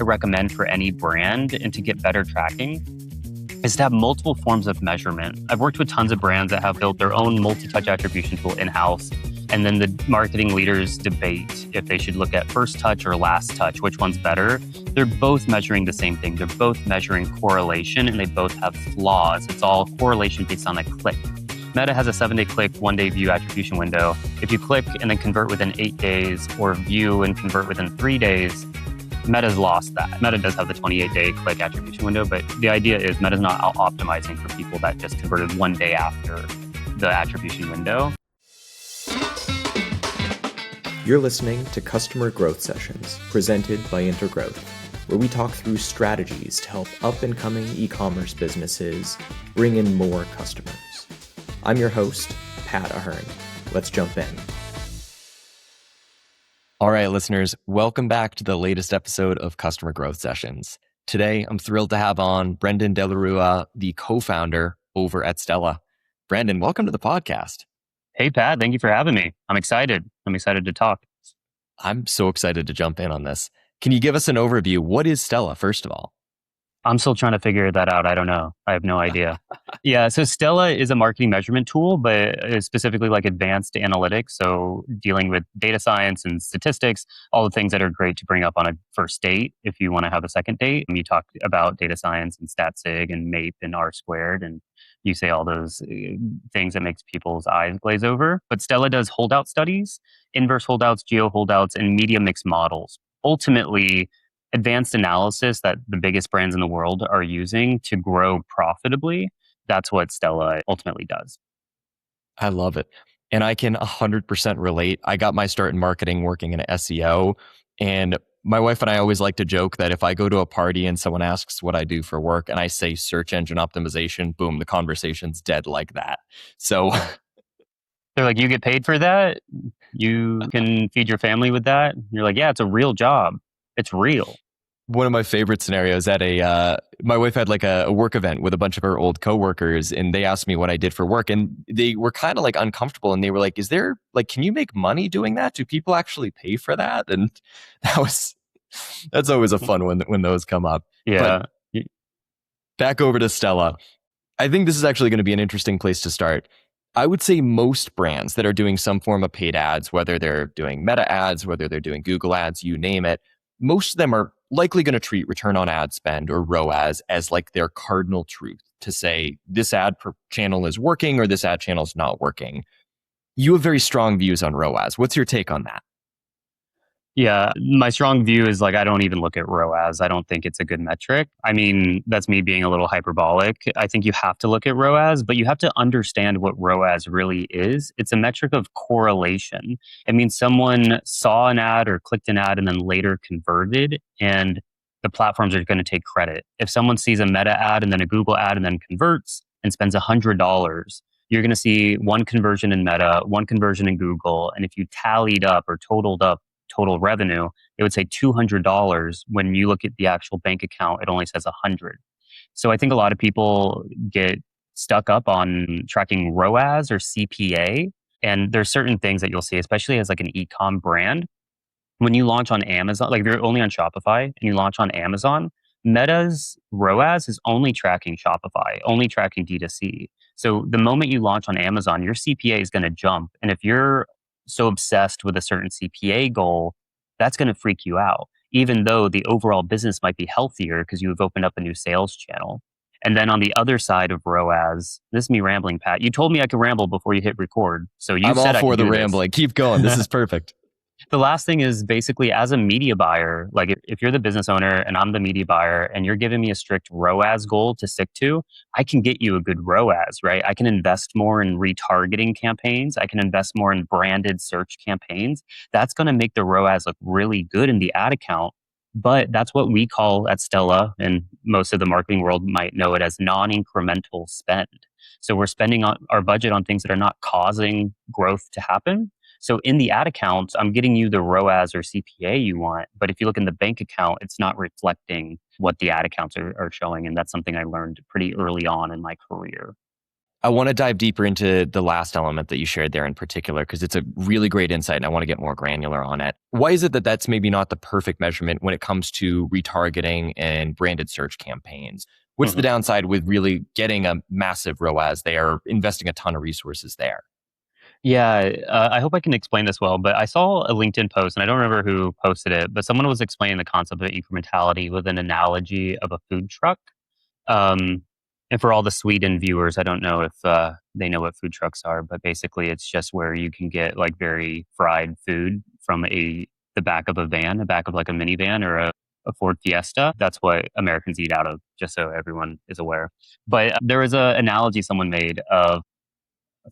to recommend for any brand and to get better tracking is to have multiple forms of measurement. I've worked with tons of brands that have built their own multi-touch attribution tool in-house, and then the marketing leaders debate if they should look at first touch or last touch, which one's better. They're both measuring the same thing. They're both measuring correlation, and they both have flaws. It's all correlation based on a click. Meta has a 7-day click, 1-day view attribution window. If you click and then convert within 8 days or view and convert within 3 days, Meta's lost that. Meta does have the 28-day click attribution window, but the idea is Meta's not optimizing for people that just converted 1 day after the attribution window. You're listening to Customer Growth Sessions, presented by Intergrowth, where we talk through strategies to help up-and-coming e-commerce businesses bring in more customers. I'm your host, Pat Ahern. Let's jump in. All right, listeners, welcome back to the latest episode of Customer Growth Sessions. Today, I'm thrilled to have on Brenden Delarua, the co-founder over at Stella. Brenden, welcome to the podcast. Hey, Pat, thank you for having me. I'm excited to talk. I'm so excited to jump in on this. Can you give us an overview? What is Stella, first of all? I'm still trying to figure that out. I don't know. I have no idea. Yeah, so Stella is a marketing measurement tool, but it's specifically like advanced analytics. So dealing with data science and statistics, all the things that are great to bring up on a first date if you want to have a second date. And you talk about data science and StatSig and MAPE and R squared, and you say all those things that makes people's eyes glaze over. But Stella does holdout studies, inverse holdouts, geo holdouts, and media mix models. Ultimately, advanced analysis that the biggest brands in the world are using to grow profitably. That's what Stella ultimately does. I love it. And I can 100% relate. I got my start in marketing working in SEO. And my wife and I always like to joke that if I go to a party and someone asks what I do for work and I say search engine optimization, boom, the conversation's dead like that. So they're like, you get paid for that? You can feed your family with that? You're like, yeah, it's a real job. It's real. One of my favorite scenarios at my wife had like a work event with a bunch of her old coworkers, and they asked me what I did for work, and they were kind of like uncomfortable, and they were like, "Is there like, can you make money doing that? Do people actually pay for that?" And that's always a fun one when those come up. Yeah. But back over to Stella. I think this is actually going to be an interesting place to start. I would say most brands that are doing some form of paid ads, whether they're doing Meta ads, whether they're doing Google ads, you name it, most of them are likely going to treat return on ad spend or ROAS as like their cardinal truth to say this ad per channel is working or this ad channel is not working. You have very strong views on ROAS. What's your take on that? Yeah, my strong view is like, I don't even look at ROAS. I don't think it's a good metric. I mean, that's me being a little hyperbolic. I think you have to look at ROAS, but you have to understand what ROAS really is. It's a metric of correlation. It means someone saw an ad or clicked an ad and then later converted, and the platforms are going to take credit. If someone sees a Meta ad and then a Google ad and then converts and spends $100, you're going to see one conversion in Meta, one conversion in Google. And if you tallied up or totaled up total revenue, it would say $200. When you look at the actual bank account, it only says 100. So I think a lot of people get stuck up on tracking ROAS or CPA. And there's certain things that you'll see, especially as like an e-com brand. When you launch on Amazon, like if you're only on Shopify and you launch on Amazon, Meta's ROAS is only tracking Shopify, only tracking D2C. So the moment you launch on Amazon, your CPA is going to jump. And if you're so obsessed with a certain CPA goal, that's going to freak you out, even though the overall business might be healthier because you have opened up a new sales channel. And then on the other side of ROAS, this is me rambling, Pat. You told me I could ramble before you hit record. So you I'm said all for the rambling. Keep going. This is perfect. The last thing is basically as a media buyer, like if you're the business owner and I'm the media buyer and you're giving me a strict ROAS goal to stick to, I can get you a good ROAS, right? I can invest more in retargeting campaigns. I can invest more in branded search campaigns. That's going to make the ROAS look really good in the ad account. But that's what we call at Stella, and most of the marketing world might know it as non-incremental spend. So we're spending our budget on things that are not causing growth to happen. So in the ad account, I'm getting you the ROAS or CPA you want. But if you look in the bank account, it's not reflecting what the ad accounts are showing. And that's something I learned pretty early on in my career. I want to dive deeper into the last element that you shared there in particular, because it's a really great insight and I want to get more granular on it. Why is it that that's maybe not the perfect measurement when it comes to retargeting and branded search campaigns? What's the Mhm. downside with really getting a massive ROAS there, investing a ton of resources there? Yeah, I hope I can explain this well, but I saw a LinkedIn post, and I don't remember who posted it, but someone was explaining the concept of incrementality with an analogy of a food truck. Um, and for all the Sweden viewers, I don't know if they know what food trucks are, but basically, it's just where you can get like very fried food from the back of a van, the back of like a minivan or a Ford Fiesta. That's what Americans eat out of, just so everyone is aware. But there was a analogy someone made of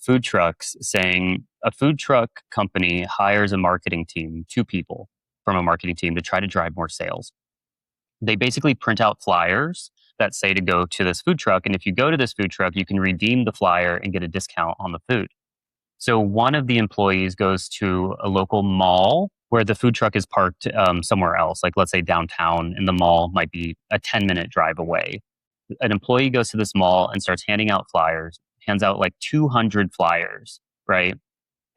food trucks saying a food truck company hires a marketing team, two people from a marketing team to try to drive more sales. They basically print out flyers that say to go to this food truck. And if you go to this food truck, you can redeem the flyer and get a discount on the food. So one of the employees goes to a local mall where the food truck is parked somewhere else, like let's say downtown, and the mall might be a 10-minute drive away. An employee goes to this mall and starts handing out flyers, hands out like 200 flyers, right?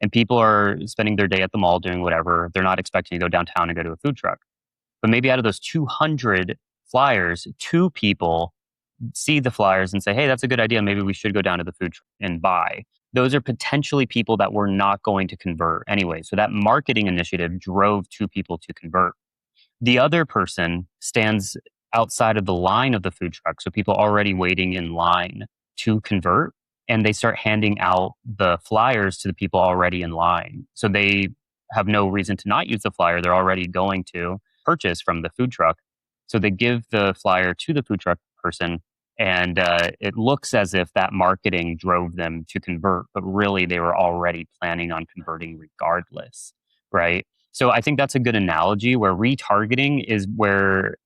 And people are spending their day at the mall doing whatever. They're not expecting to go downtown and go to a food truck. But maybe out of those 200 flyers, two people see the flyers and say, hey, that's a good idea. Maybe we should go down to the food truck and buy. Those are potentially people that we're not going to convert anyway. So that marketing initiative drove two people to convert. The other person stands outside of the line of the food truck. So people already waiting in line to convert, and they start handing out the flyers to the people already in line. So they have no reason to not use the flyer. They're already going to purchase from the food truck. So they give the flyer to the food truck person, and it looks as if that marketing drove them to convert, but really they were already planning on converting regardless, right? So I think that's a good analogy where retargeting is where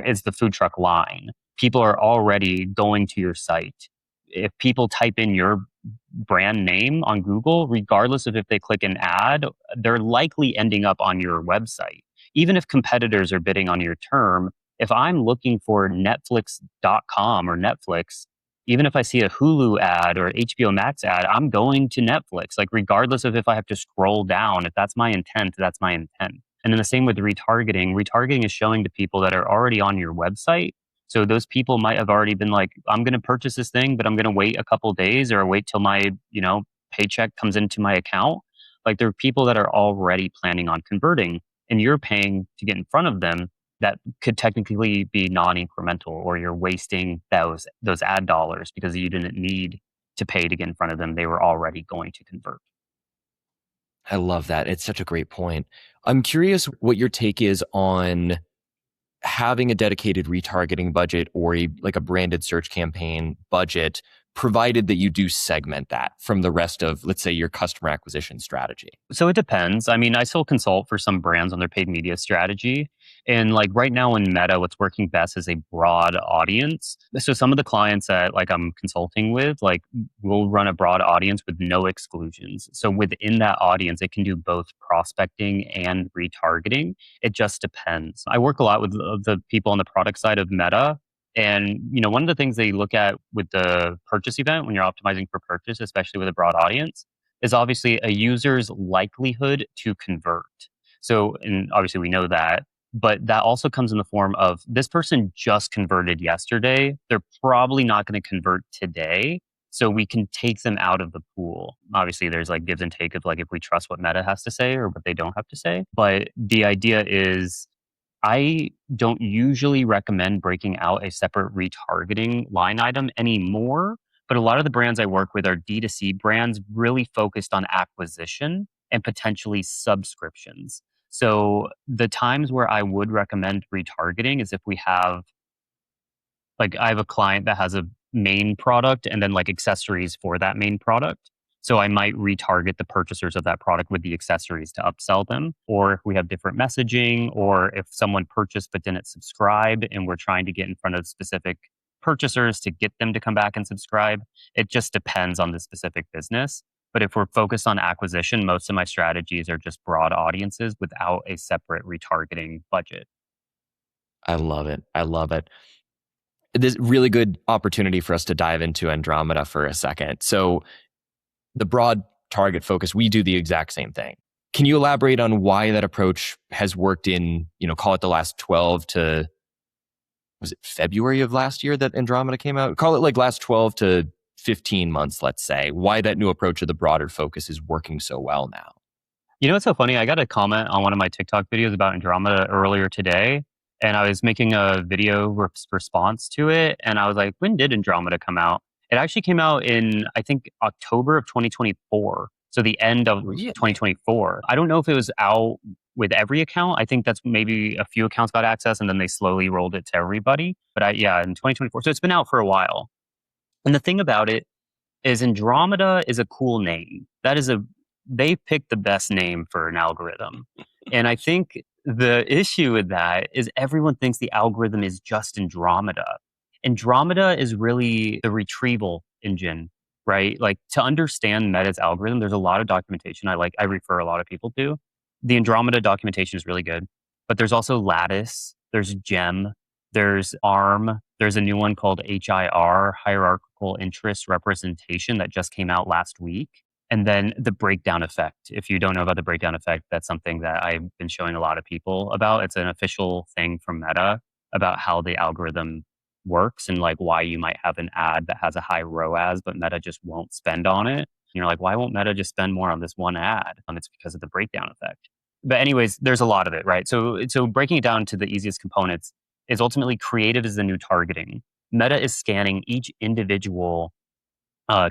is the food truck line. People are already going to your site. If people type in your brand name on Google, regardless of if they click an ad, they're likely ending up on your website. Even if competitors are bidding on your term, if I'm looking for Netflix.com or Netflix, even if I see a Hulu ad or HBO Max ad, I'm going to Netflix. Like, regardless of if I have to scroll down, if that's my intent, that's my intent. And then the same with retargeting. Retargeting is showing to people that are already on your website. So those people might have already been like, I'm going to purchase this thing, but I'm going to wait a couple days or wait till my, paycheck comes into my account. Like, there are people that are already planning on converting, and you're paying to get in front of them. That could technically be non-incremental, or you're wasting those ad dollars because you didn't need to pay to get in front of them. They were already going to convert. I love that. It's such a great point. I'm curious what your take is on having a dedicated retargeting budget or like a branded search campaign budget, provided that you do segment that from the rest of, let's say, your customer acquisition strategy. So it depends. I mean, I still consult for some brands on their paid media strategy. And like right now in Meta, what's working best is a broad audience. So some of the clients that like I'm consulting with, like will run a broad audience with no exclusions. So within that audience, it can do both prospecting and retargeting. It just depends. I work a lot with the people on the product side of Meta. And one of the things they look at with the purchase event when you're optimizing for purchase, especially with a broad audience, is obviously a user's likelihood to convert. So, and obviously we know that, but that also comes in the form of this person just converted yesterday. They're probably not going to convert today. So we can take them out of the pool. Obviously, there's like gives and take of like if we trust what Meta has to say or what they don't have to say. But the idea is I don't usually recommend breaking out a separate retargeting line item anymore. But a lot of the brands I work with are D2C brands really focused on acquisition and potentially subscriptions. So the times where I would recommend retargeting is if we have like I have a client that has a main product and then like accessories for that main product. So I might retarget the purchasers of that product with the accessories to upsell them. Or if we have different messaging, or if someone purchased but didn't subscribe and we're trying to get in front of specific purchasers to get them to come back and subscribe. It just depends on the specific business. But if we're focused on acquisition, most of my strategies are just broad audiences without a separate retargeting budget. I love it. I love it. This really good opportunity for us to dive into Andromeda for a second. So the broad target focus, we do the exact same thing. Can you elaborate on why that approach has worked in, call it the last 12 to, was it February of last year that Andromeda came out? Call it like last 12 to 15 months, let's say. Why that new approach of the broader focus is working so well now? You know what's so funny? I got a comment on one of my TikTok videos about Andromeda earlier today, and I was making a video response to it, and I was like, when did Andromeda come out? It actually came out in, I think, October of 2024. So the end of 2024. I don't know if it was out with every account. I think that's maybe a few accounts got access, and then they slowly rolled it to everybody. But yeah, in 2024. So it's been out for a while. And the thing about it is Andromeda is a cool name. They picked the best name for an algorithm. And I think the issue with that is everyone thinks the algorithm is just Andromeda. Andromeda is really the retrieval engine, right? Like, to understand Meta's algorithm, there's a lot of documentation I refer a lot of people to. The Andromeda documentation is really good, but there's also Lattice, there's Gem, there's ARM, there's a new one called HIR, Hierarchical Interest Representation, that just came out last week. And then the breakdown effect. If you don't know about the breakdown effect, that's something that I've been showing a lot of people about. It's an official thing from Meta about how the algorithm works and like why you might have an ad that has a high ROAS, but Meta just won't spend on it. You're like, why won't Meta just spend more on this one ad? And it's because of the breakdown effect. But anyways, there's a lot of it, right? So breaking it down to the easiest components is ultimately creative is the new targeting. Meta is scanning each individual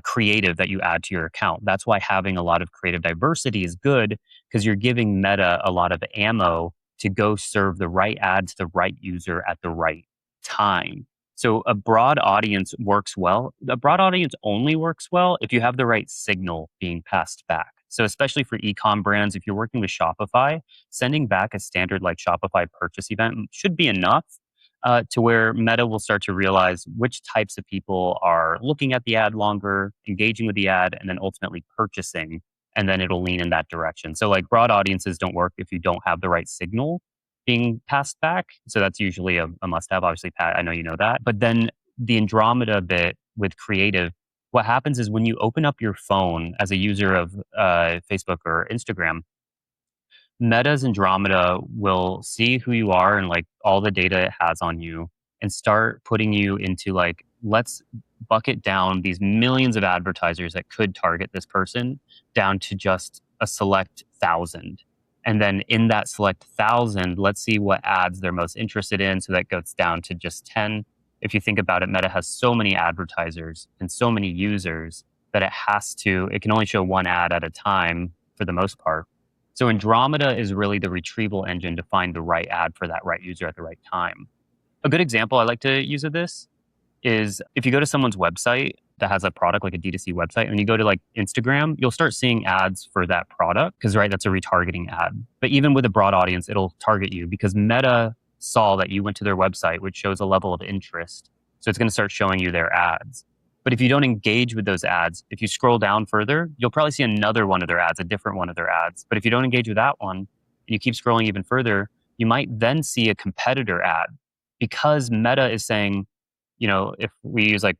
creative that you add to your account. That's why having a lot of creative diversity is good, because you're giving Meta a lot of ammo to go serve the right ad to the right user at the right time. So a broad audience works well. A broad audience only works well if you have the right signal being passed back. So especially for e-com brands, if you're working with Shopify, sending back a standard like Shopify purchase event should be enough to where Meta will start to realize which types of people are looking at the ad longer, engaging with the ad, and then ultimately purchasing. And then it'll lean in that direction. So like broad audiences don't work if you don't have the right signal being passed back. So that's usually a must-have. Obviously, Pat, I know you know that. But then the Andromeda bit with creative, what happens is when you open up your phone as a user of Facebook or Instagram, Meta's Andromeda will see who you are and like all the data it has on you and start putting you into like, let's bucket down these millions of advertisers that could target this person down to just a select 1,000. And then in that select 1,000, let's see what ads they're most interested in. So that goes down to just 10. If you think about it, Meta has so many advertisers and so many users that it can only show one ad at a time for the most part. So Andromeda is really the retrieval engine to find the right ad for that right user at the right time. A good example I like to use of this is if you go to someone's website that has a product like a D2C website and you go to like Instagram, you'll start seeing ads for that product because, right, that's a retargeting ad. But even with a broad audience, it'll target you because Meta saw that you went to their website, which shows a level of interest. So it's going to start showing you their ads. But if you don't engage with those ads, if you scroll down further, you'll probably see another one of their ads, a different one of their ads. But if you don't engage with that one and you keep scrolling even further, you might then see a competitor ad because Meta is saying, if we use like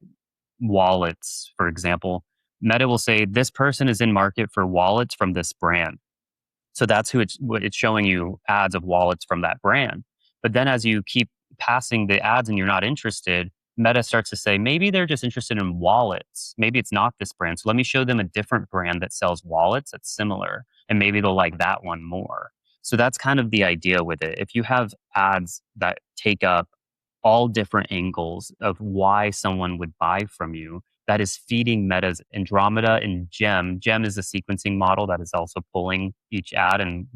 wallets, for example, Meta will say this person is in market for wallets from this brand. So that's what it's showing you ads of wallets from that brand. But then as you keep passing the ads and you're not interested, Meta starts to say, maybe they're just interested in wallets. Maybe it's not this brand. So let me show them a different brand that sells wallets that's similar. And maybe they'll like that one more. So that's kind of the idea with it. If you have ads that take up all different angles of why someone would buy from you, that is feeding Meta's Andromeda and Gem. Gem is a sequencing model that is also pulling each ad and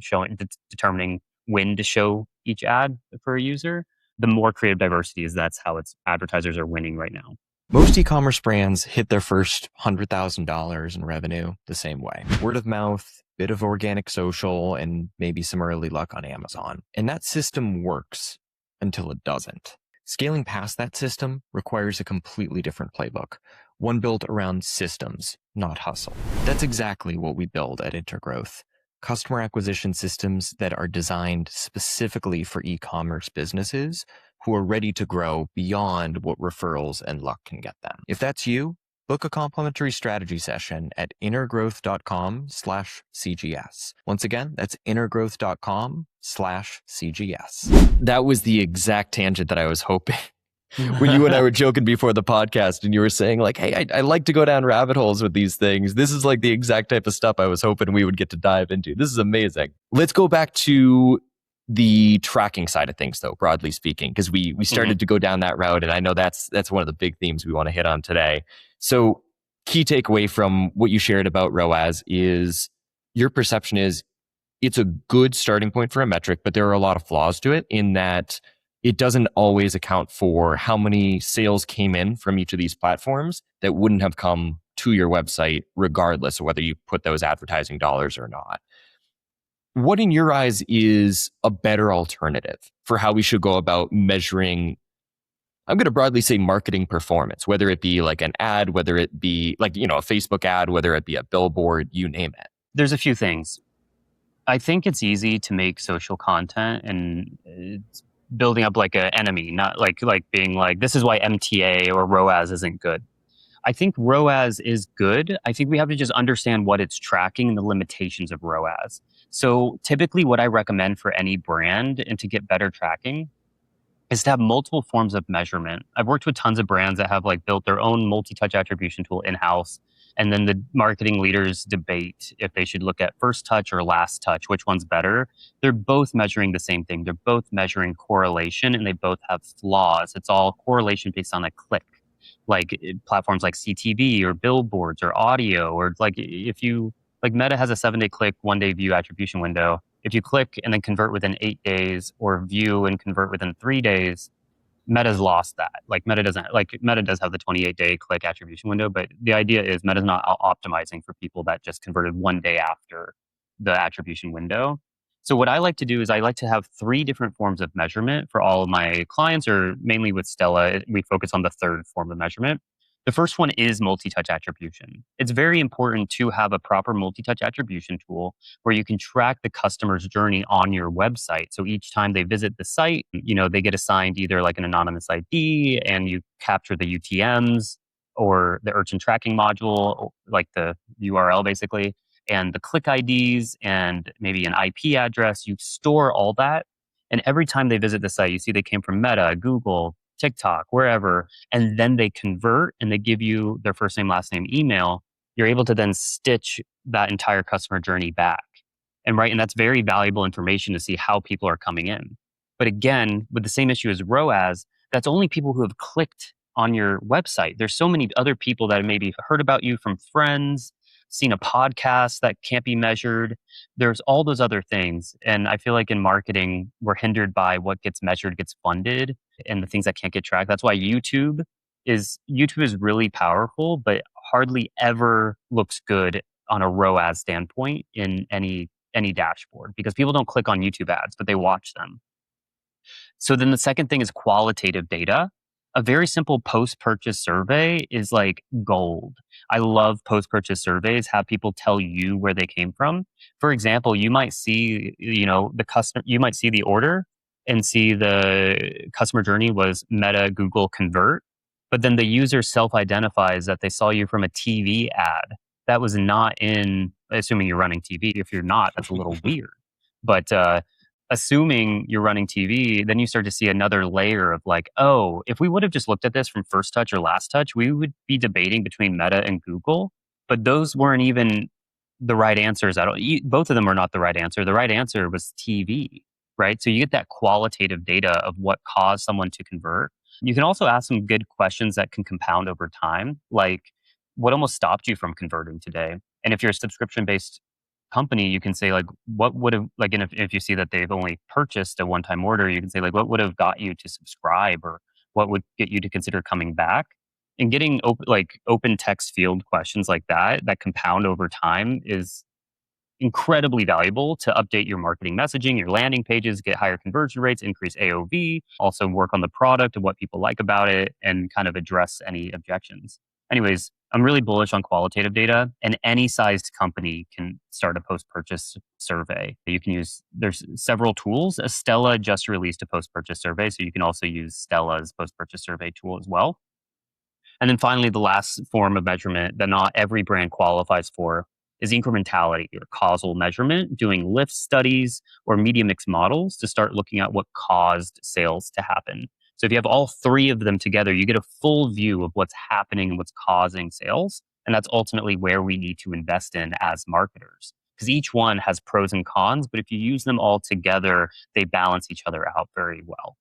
determining when to show each ad for a user. The more creative diversity is, that's how advertisers are winning right now. Most e-commerce brands hit their first $100,000 in revenue the same way. Word of mouth, bit of organic social, and maybe some early luck on Amazon. And that system works until it doesn't. Scaling past that system requires a completely different playbook, one built around systems, not hustle. That's exactly what we build at Intergrowth. Customer acquisition systems that are designed specifically for e-commerce businesses who are ready to grow beyond what referrals and luck can get them. If that's you, book a complimentary strategy session at intergrowth.com/CGS. Once again, that's intergrowth.com/CGS. That was the exact tangent that I was hoping. When you and I were joking before the podcast and you were saying like, hey, I like to go down rabbit holes with these things. This is like the exact type of stuff I was hoping we would get to dive into. This is amazing. Let's go back to the tracking side of things though, broadly speaking, because we started to go down that route. And I know that's one of the big themes we want to hit on today. So key takeaway from what you shared about ROAS is your perception is it's a good starting point for a metric, but there are a lot of flaws to it in that it doesn't always account for how many sales came in from each of these platforms that wouldn't have come to your website regardless of whether you put those advertising dollars or not. What in your eyes is a better alternative for how we should go about measuring, I'm going to broadly say marketing performance, whether it be like an ad, whether it be like, a Facebook ad, whether it be a billboard, you name it? There's a few things. I think it's easy to make social content and it's building up like an enemy, not like being like, this is why MTA or ROAS isn't good. I think ROAS is good. I think we have to just understand what it's tracking and the limitations of ROAS. So typically what I recommend for any brand and to get better tracking is to have multiple forms of measurement. I've worked with tons of brands that have like built their own multi-touch attribution tool in-house. And then the marketing leaders debate if they should look at first touch or last touch, which one's better. They're both measuring the same thing. They're both measuring correlation and they both have flaws. It's all correlation based on a click, like platforms like CTV or billboards or audio, or like if you, like Meta has a 7-day click, 1-day view attribution window. If you click and then convert within 8 days or view and convert within 3 days, Meta's lost that. Like Meta does have the 28-day click attribution window, but the idea is Meta's not optimizing for people that just converted 1 day after the attribution window. So what I like to do is I like to have 3 different forms of measurement for all of my clients, or mainly with Stella, we focus on the third form of measurement. The first one is multi-touch attribution. It's very important to have a proper multi-touch attribution tool where you can track the customer's journey on your website. So each time they visit the site, they get assigned either like an anonymous ID and you capture the UTMs or the urchin tracking module, like the URL basically, and the click IDs and maybe an IP address. You store all that. And every time they visit the site, you see they came from Meta, Google, TikTok, wherever, and then they convert and they give you their first name, last name, email. You're able to then stitch that entire customer journey back. And that's very valuable information to see how people are coming in. But again, with the same issue as ROAS, that's only people who have clicked on your website. There's so many other people that have maybe heard about you from friends, seen a podcast that can't be measured. There's all those other things. And I feel like in marketing, we're hindered by what gets measured, gets funded, and the things that can't get tracked. That's why YouTube is really powerful, but hardly ever looks good on a ROAS standpoint in any dashboard, because people don't click on YouTube ads, but they watch them. So then the second thing is qualitative data. A very simple post-purchase survey is like gold. I love post-purchase surveys, have people tell you where they came from. For example, you might see, you might see the order and see the customer journey was Meta, Google, convert, but then the user self-identifies that they saw you from a TV ad. That was not in, assuming you're running TV. If you're not, that's a little weird. But assuming you're running TV, then you start to see another layer of like, oh, if we would have just looked at this from first touch or last touch, we would be debating between Meta and Google. But those weren't even the right answers at all. Both of them were not the right answer. The right answer was TV, right? So you get that qualitative data of what caused someone to convert. You can also ask some good questions that can compound over time, like what almost stopped you from converting today? And if you're a subscription-based company, you can say like, what would have, like, and if you see that they've only purchased a one-time order, you can say like, what would have got you to subscribe, or what would get you to consider coming back? And getting open text field questions like that compound over time is incredibly valuable to update your marketing messaging, your landing pages, get higher conversion rates, increase AOV, also work on the product and what people like about it, and kind of address any objections. Anyways, I'm really bullish on qualitative data, and any sized company can start a post-purchase survey. You can use, there's several tools. Stella just released a post-purchase survey, so you can also use Stella's post-purchase survey tool as well. And then finally, the last form of measurement that not every brand qualifies for is incrementality or causal measurement, doing lift studies or media mix models to start looking at what caused sales to happen. So if you have all three of them together, you get a full view of what's happening and what's causing sales. And that's ultimately where we need to invest in as marketers. Because each one has pros and cons, but if you use them all together, they balance each other out very well.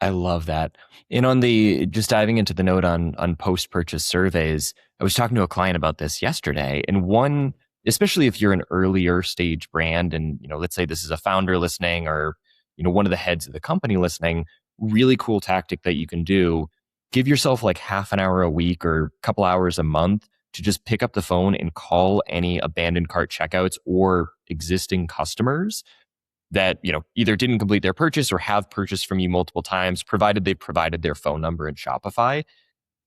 I love that. And on the just diving into the note on post-purchase surveys, I was talking to a client about this yesterday. And one, especially if you're an earlier stage brand and, let's say this is a founder listening or, one of the heads of the company listening, really cool tactic that you can do. Give yourself like half an hour a week or a couple hours a month to just pick up the phone and call any abandoned cart checkouts or existing customers that either didn't complete their purchase or have purchased from you multiple times, provided they provided their phone number in Shopify.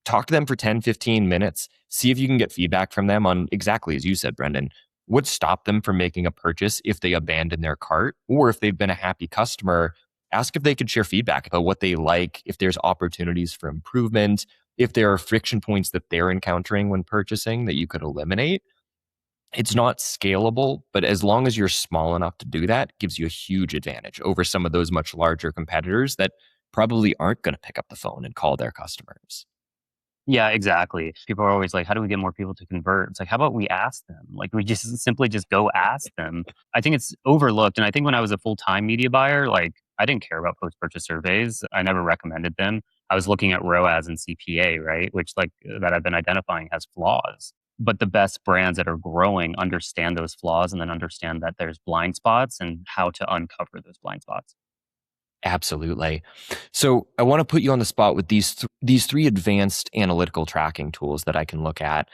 Talk to them for 10, 15 minutes. See if you can get feedback from them on exactly as you said, Brenden. What stopped them from making a purchase if they abandoned their cart, or if they've been a happy customer? Ask if they could share feedback about what they like, if there's opportunities for improvement, if there are friction points that they're encountering when purchasing that you could eliminate. It's not scalable, but as long as you're small enough to do that, it gives you a huge advantage over some of those much larger competitors that probably aren't going to pick up the phone and call their customers. Yeah, exactly. People are always like, how do we get more people to convert? It's like, how about we ask them? Like, we just simply just go ask them. I think it's overlooked. And I think when I was a full-time media buyer, like, I didn't care about post-purchase surveys. I never recommended them. I was looking at ROAS and CPA, right? Which, like, that I've been identifying has flaws. But the best brands that are growing understand those flaws and then understand that there's blind spots and how to uncover those blind spots. Absolutely. So I want to put you on the spot with these three advanced analytical tracking tools that I can look at.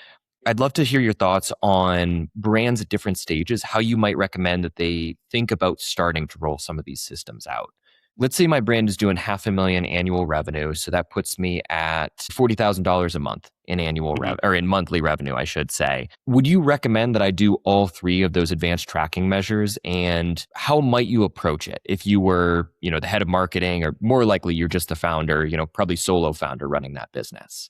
I'd love to hear your thoughts on brands at different stages, how you might recommend that they think about starting to roll some of these systems out. Let's say my brand is doing $500,000 annual revenue. So that puts me at $40,000 a month in annual or in monthly revenue, I should say. Would you recommend that I do all three of those advanced tracking measures? And how might you approach it if you were, the head of marketing, or more likely you're just the founder, probably solo founder running that business?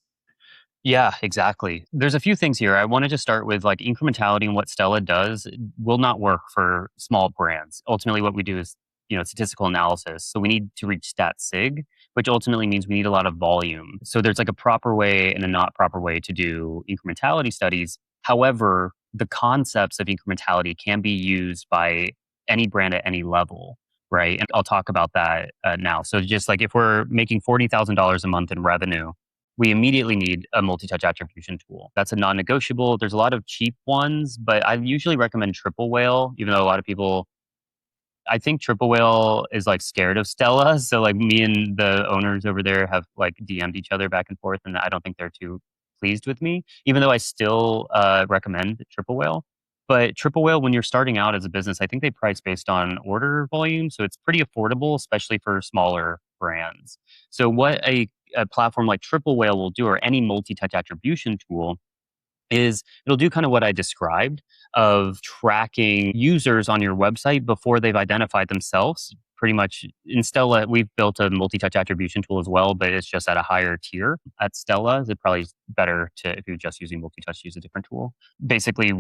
Yeah, exactly. There's a few things here. I wanted to start with like incrementality, and what Stella does will not work for small brands. Ultimately, what we do is, statistical analysis. So we need to reach stat sig, which ultimately means we need a lot of volume. So there's like a proper way and a not proper way to do incrementality studies. However, the concepts of incrementality can be used by any brand at any level, right? And I'll talk about that now. So just like if we're making $40,000 a month in revenue, we immediately need a multi-touch attribution tool. That's a non-negotiable. There's a lot of cheap ones, but I usually recommend Triple Whale, even though a lot of people, I think Triple Whale is like scared of Stella. So like me and the owners over there have like DM'd each other back and forth, and I don't think they're too pleased with me, even though I still recommend Triple Whale. But Triple Whale, when you're starting out as a business, I think they price based on order volume. So it's pretty affordable, especially for smaller brands. So what a platform like Triple Whale will do, or any multi-touch attribution tool, is it'll do kind of what I described of tracking users on your website before they've identified themselves. Pretty much in Stella, we've built a multi-touch attribution tool as well, but it's just at a higher tier. At Stella, it's probably better to, if you're just using multi-touch, use a different tool. Basically,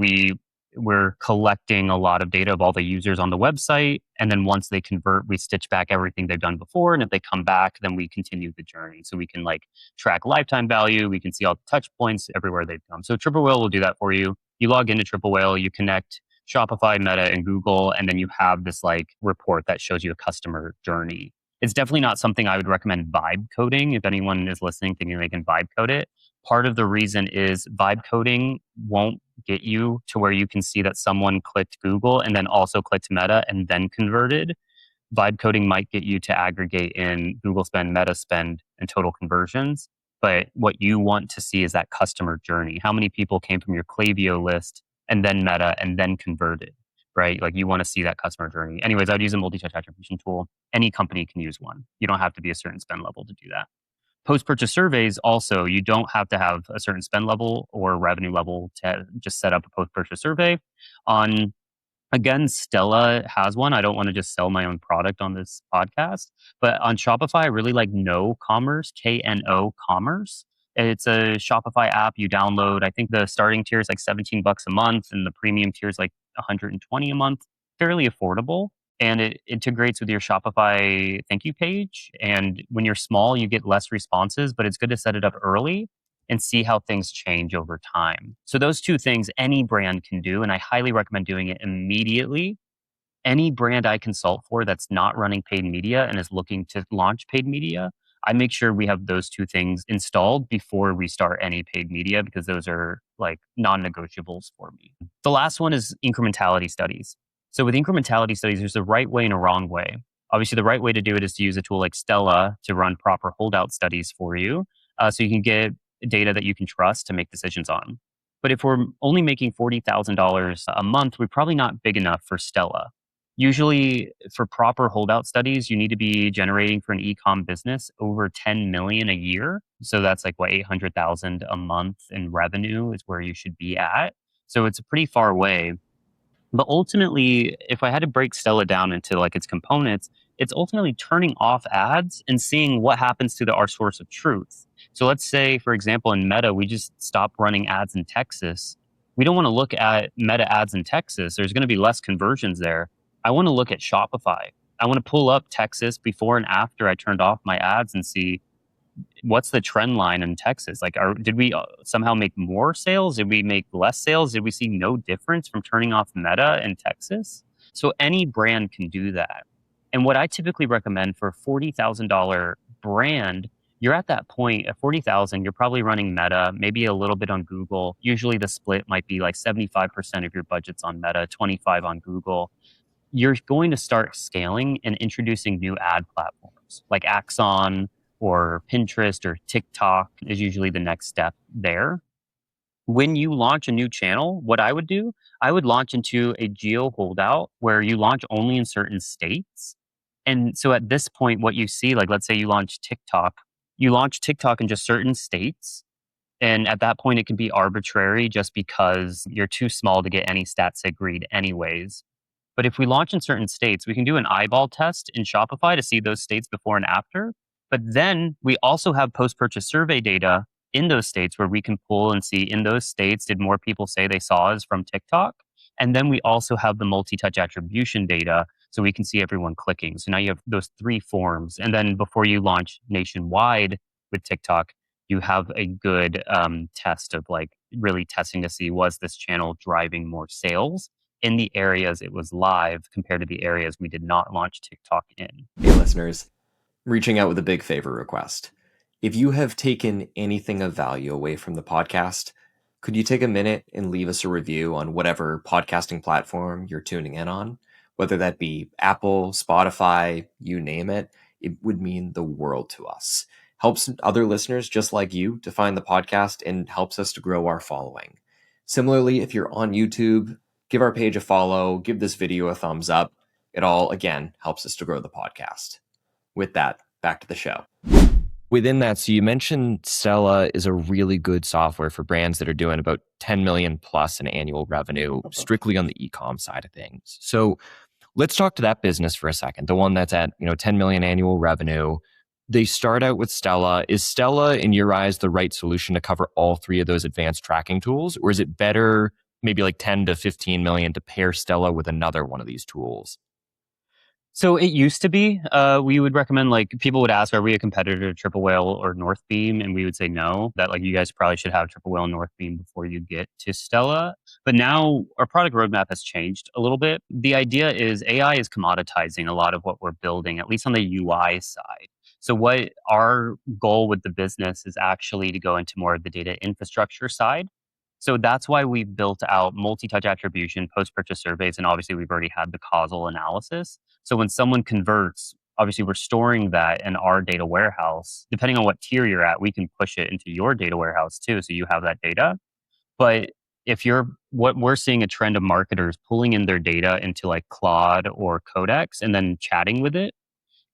we're collecting a lot of data of all the users on the website. And then once they convert, we stitch back everything they've done before. And if they come back, then we continue the journey. So we can like track lifetime value. We can see all the touch points everywhere they've come. So Triple Whale will do that for you. You log into Triple Whale, you connect Shopify, Meta, and Google, and then you have this like report that shows you a customer journey. It's definitely not something I would recommend vibe coding. If anyone is listening thinking they can vibe code it, part of the reason is vibe coding won't get you to where you can see that someone clicked Google and then also clicked Meta and then converted. Vibe coding might get you to aggregate in Google spend, Meta spend, and total conversions. But what you want to see is that customer journey. How many people came from your Klaviyo list and then Meta and then converted, right? Like you want to see that customer journey. Anyways, I would use a multi-touch attribution tool. Any company can use one. You don't have to be a certain spend level to do that. Post-purchase surveys also, you don't have to have a certain spend level or revenue level to just set up a post-purchase survey. On Again, Stella has one. I don't want to just sell my own product on this podcast, but on Shopify, I really like No Commerce, KNO Commerce. It's a Shopify app you download. I think the starting tier is like $17 a month, and the premium tier is like 120 a month. Fairly affordable, and it integrates with your Shopify thank you page. And when you're small, you get less responses, but it's good to set it up early and see how things change over time. So those two things any brand can do, and I highly recommend doing it immediately. Any brand I consult for that's not running paid media and is looking to launch paid media, I make sure we have those two things installed before we start any paid media because those are like non-negotiables for me. The last one is incrementality studies. So with incrementality studies, there's a right way and a wrong way. Obviously, the right way to do it is to use a tool like Stella to run proper holdout studies for you, so you can get data that you can trust to make decisions on. But if we're only making $40,000 a month, we're probably not big enough for Stella. Usually, for proper holdout studies, you need to be generating for an e-com business over 10 million a year. So that's like what 800,000 a month in revenue is where you should be at. So it's a pretty far away. But ultimately, if I had to break Stella down into like its components, it's ultimately turning off ads and seeing what happens to our source of truth. So let's say, for example, in Meta, we just stop running ads in Texas. We don't want to look at Meta ads in Texas. There's going to be less conversions there. I want to look at Shopify. I want to pull up Texas before and after I turned off my ads and see what's the trend line in Texas? Like, did we somehow make more sales? Did we make less sales? Did we see no difference from turning off Meta in Texas? So any brand can do that. And what I typically recommend for a $40,000 brand, you're at that point at 40,000, you're probably running Meta, maybe a little bit on Google. Usually the split might be like 75% of your budget's on Meta, 25 on Google. You're going to start scaling and introducing new ad platforms like Axon or Pinterest or TikTok is usually the next step there. When you launch a new channel, what I would do, I would launch into a geo holdout where you launch only in certain states. And so at this point, what you see, like let's say you launch TikTok in just certain states. And at that point, it can be arbitrary just because you're too small to get any stat sig read anyways. But if we launch in certain states, we can do an eyeball test in Shopify to see those states before and after. But then we also have post-purchase survey data in those states where we can pull and see in those states, did more people say they saw us from TikTok? And then we also have the multi-touch attribution data so we can see everyone clicking. So now you have those three forms. And then before you launch nationwide with TikTok, you have a good test of like really testing to see, was this channel driving more sales in the areas it was live compared to the areas we did not launch TikTok in. Hey, listeners. Reaching out with a big favor request. If you have taken anything of value away from the podcast, could you take a minute and leave us a review on whatever podcasting platform you're tuning in on? Whether that be Apple, Spotify, you name it, it would mean the world to us. Helps other listeners just like you to find the podcast and helps us to grow our following. Similarly, if you're on YouTube, give our page a follow, give this video a thumbs up. It all, again, helps us to grow the podcast. With that, back to the show. Within that, so you mentioned Stella is a really good software for brands that are doing about 10 million plus in annual revenue, strictly on the e-com side of things. So let's talk to that business for a second. The one that's at 10 million annual revenue. They start out with Stella. Is Stella, in your eyes, the right solution to cover all three of those advanced tracking tools? Or is it better, maybe like 10 to 15 million, to pair Stella with another one of these tools? So it used to be, we would recommend, like people would ask, are we a competitor to Triple Whale or Northbeam? And we would say no, that like you guys probably should have Triple Whale and Northbeam before you get to Stella. But now our product roadmap has changed a little bit. The idea is AI is commoditizing a lot of what we're building, at least on the UI side. So what our goal with the business is actually to go into more of the data infrastructure side. So that's why we built out multi-touch attribution, post-purchase surveys, and obviously we've already had the causal analysis. So when someone converts, obviously we're storing that in our data warehouse. Depending on what tier you're at, we can push it into your data warehouse too, so you have that data. But what we're seeing a trend of marketers pulling in their data into like Claude or Codex and then chatting with it.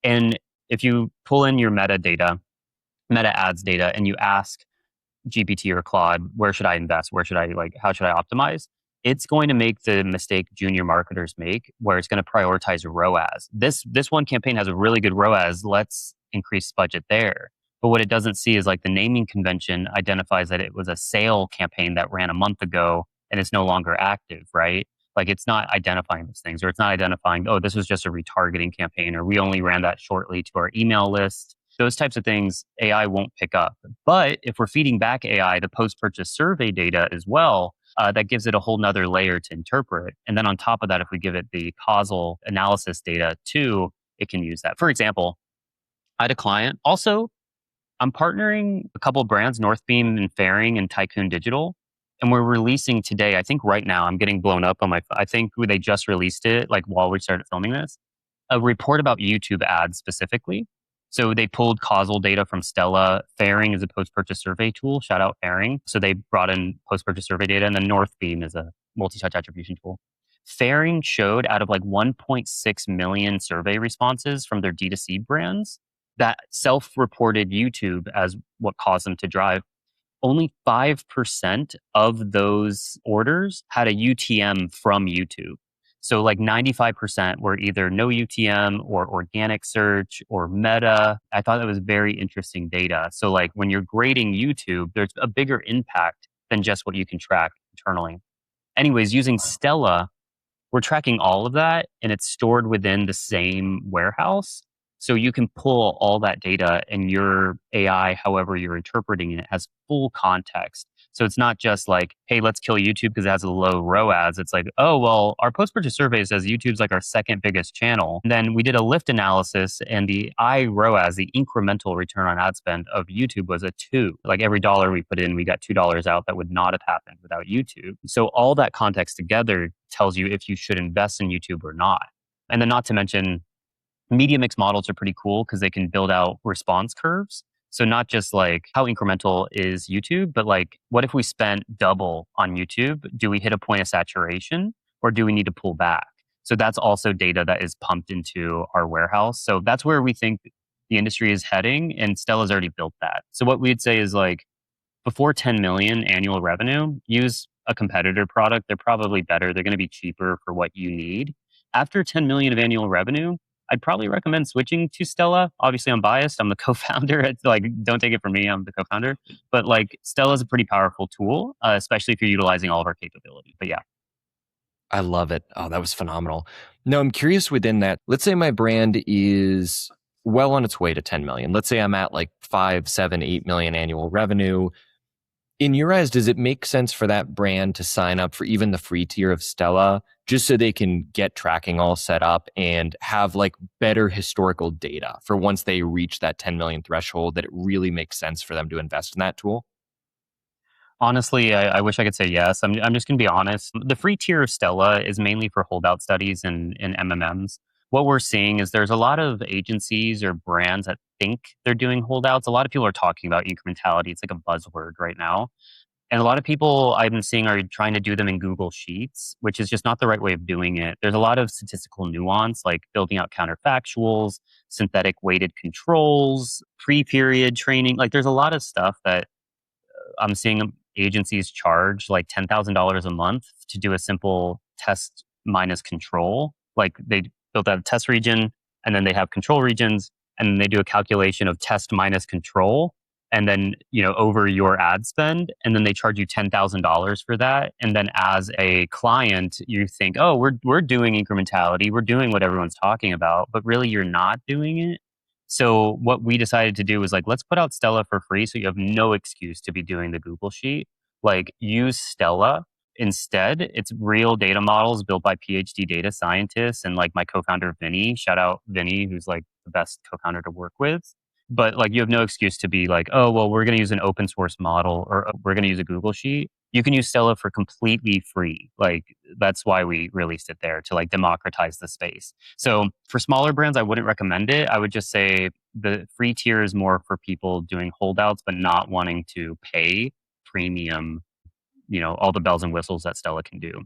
And if you pull in your metadata, Meta ads data and you ask GPT or Claude, where should I invest? Where should I how should I optimize? It's going to make the mistake junior marketers make where it's going to prioritize ROAS. This one campaign has a really good ROAS. Let's increase budget there. But what it doesn't see is like the naming convention identifies that it was a sale campaign that ran a month ago and it's no longer active, right? Like it's not identifying those things, or it's not identifying, oh, this was just a retargeting campaign, or we only ran that shortly to our email list. Those types of things AI won't pick up. But if we're feeding back AI the post-purchase survey data as well, that gives it a whole nother layer to interpret. And then on top of that, if we give it the causal analysis data too, it can use that. For example, I had a client. Also, I'm partnering a couple of brands, Northbeam and Faring and Tycoon Digital. And we're releasing today, I think right now, I'm getting blown up on I think they just released it, like while we started filming this, a report about YouTube ads specifically. So they pulled causal data from Stella. Faring is a post-purchase survey tool. Shout out Faring. So they brought in post-purchase survey data, and then Northbeam is a multi-touch attribution tool. Faring showed out of like 1.6 million survey responses from their D2C brands that self-reported YouTube as what caused them to drive. Only 5% of those orders had a UTM from YouTube. So like 95% were either no UTM or organic search or meta. I thought that was very interesting data. So like when you're grading YouTube, there's a bigger impact than just what you can track internally. Anyways, using Stella, we're tracking all of that and it's stored within the same warehouse. So you can pull all that data and your AI, however you're interpreting it, has full context. So it's not just like, hey, let's kill YouTube because it has a low ROAS. It's like, oh, well, our post-purchase survey says YouTube's like our second biggest channel. And then we did a lift analysis and the ROAS, the incremental return on ad spend of YouTube was a 2. Like every dollar we put in, we got $2 out that would not have happened without YouTube. So all that context together tells you if you should invest in YouTube or not. And then not to mention, media mix models are pretty cool because they can build out response curves. So not just like how incremental is YouTube, but like what if we spent double on YouTube? Do we hit a point of saturation or do we need to pull back? So that's also data that is pumped into our warehouse. So that's where we think the industry is heading, and Stella's already built that. So what we'd say is like before 10 million annual revenue, use a competitor product. They're probably better. They're going to be cheaper for what you need. After 10 million of annual revenue, I'd probably recommend switching to Stella. Obviously, I'm biased. I'm the co-founder. It's like, don't take it from me. I'm the co-founder. But like, Stella is a pretty powerful tool, especially if you're utilizing all of our capability. But yeah. I love it. Oh, that was phenomenal. Now, I'm curious within that. Let's say my brand is well on its way to 10 million. Let's say I'm at like 5, 7, 8 million annual revenue. In your eyes, does it make sense for that brand to sign up for even the free tier of Stella just so they can get tracking all set up and have like better historical data for once they reach that 10 million threshold, that it really makes sense for them to invest in that tool? Honestly, I wish I could say yes. I'm just going to be honest. The free tier of Stella is mainly for holdout studies and MMMs. What we're seeing is there's a lot of agencies or brands that think they're doing holdouts. A lot of people are talking about incrementality. It's like a buzzword right now. And a lot of people I've been seeing are trying to do them in Google Sheets, which is just not the right way of doing it. There's a lot of statistical nuance, like building out counterfactuals, synthetic weighted controls, pre-period training. Like there's a lot of stuff that I'm seeing agencies charge like $10,000 a month to do a simple test minus control. Like they built out a test region and then they have control regions and then they do a calculation of test minus control and then, you know, over your ad spend, and then they charge you $10,000 for that. And then as a client, you think, oh, we're doing incrementality, we're doing what everyone's talking about, but really you're not doing it. So what we decided to do was like, let's put out Stella for free so you have no excuse to be doing the Google Sheet. Like use Stella instead. It's real data models built by PhD data scientists and like my co-founder Vinny. Shout out Vinny, who's like the best co-founder to work with. But like you have no excuse to be like, oh, well, we're going to use an open source model or we're going to use a Google Sheet. You can use Stella for completely free. Like that's why we released it there, to like democratize the space. So for smaller brands, I wouldn't recommend it. I would just say the free tier is more for people doing holdouts, but not wanting to pay premium, you know, all the bells and whistles that Stella can do.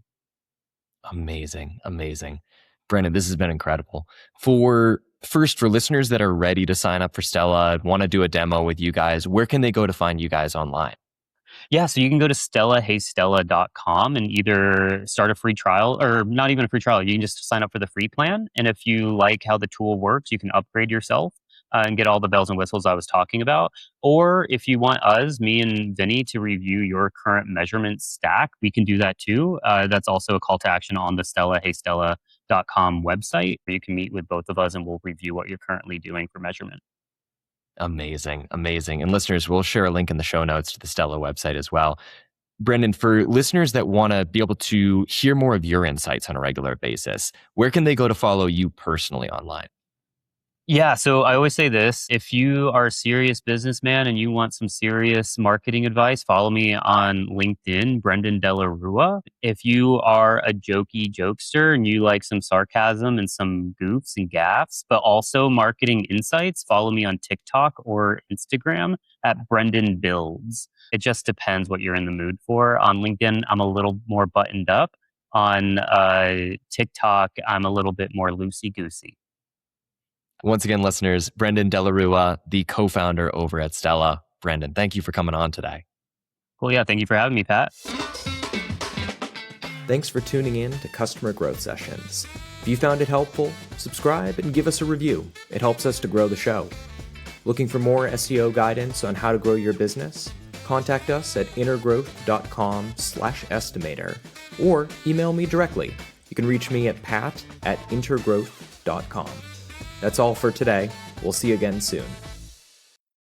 Amazing. Amazing. Brenden, this has been incredible. For First, for listeners that are ready to sign up for Stella, want to do a demo with you guys, where can they go to find you guys online? Yeah, so you can go to stellaheystella.com and either start a free trial, or not even a free trial. You can just sign up for the free plan. And if you like how the tool works, you can upgrade yourself and get all the bells and whistles I was talking about. Or if you want us, me and Vinny, to review your current measurement stack, we can do that too. That's also a call to action on the stellaheystella.com website, where you can meet with both of us and we'll review what you're currently doing for measurement. Amazing, amazing. And listeners, we'll share a link in the show notes to the Stella website as well. Brenden, for listeners that want to be able to hear more of your insights on a regular basis, where can they go to follow you personally online? Yeah, so I always say this. If you are a serious businessman and you want some serious marketing advice, follow me on LinkedIn, Brenden Delarua. If you are a jokey jokester and you like some sarcasm and some goofs and gaffs, but also marketing insights, follow me on TikTok or Instagram at Brenden Builds. It just depends what you're in the mood for. On LinkedIn, I'm a little more buttoned up. On TikTok, I'm a little bit more loosey-goosey. Once again, listeners, Brenden Delarua, the co-founder over at Stella. Brenden, thank you for coming on today. Cool. Yeah. Thank you for having me, Pat. Thanks for tuning in to Customer Growth Sessions. If you found it helpful, subscribe and give us a review. It helps us to grow the show. Looking for more SEO guidance on how to grow your business? Contact us at intergrowth.com/estimator or email me directly. You can reach me at pat@intergrowth.com. That's all for today. We'll see you again soon.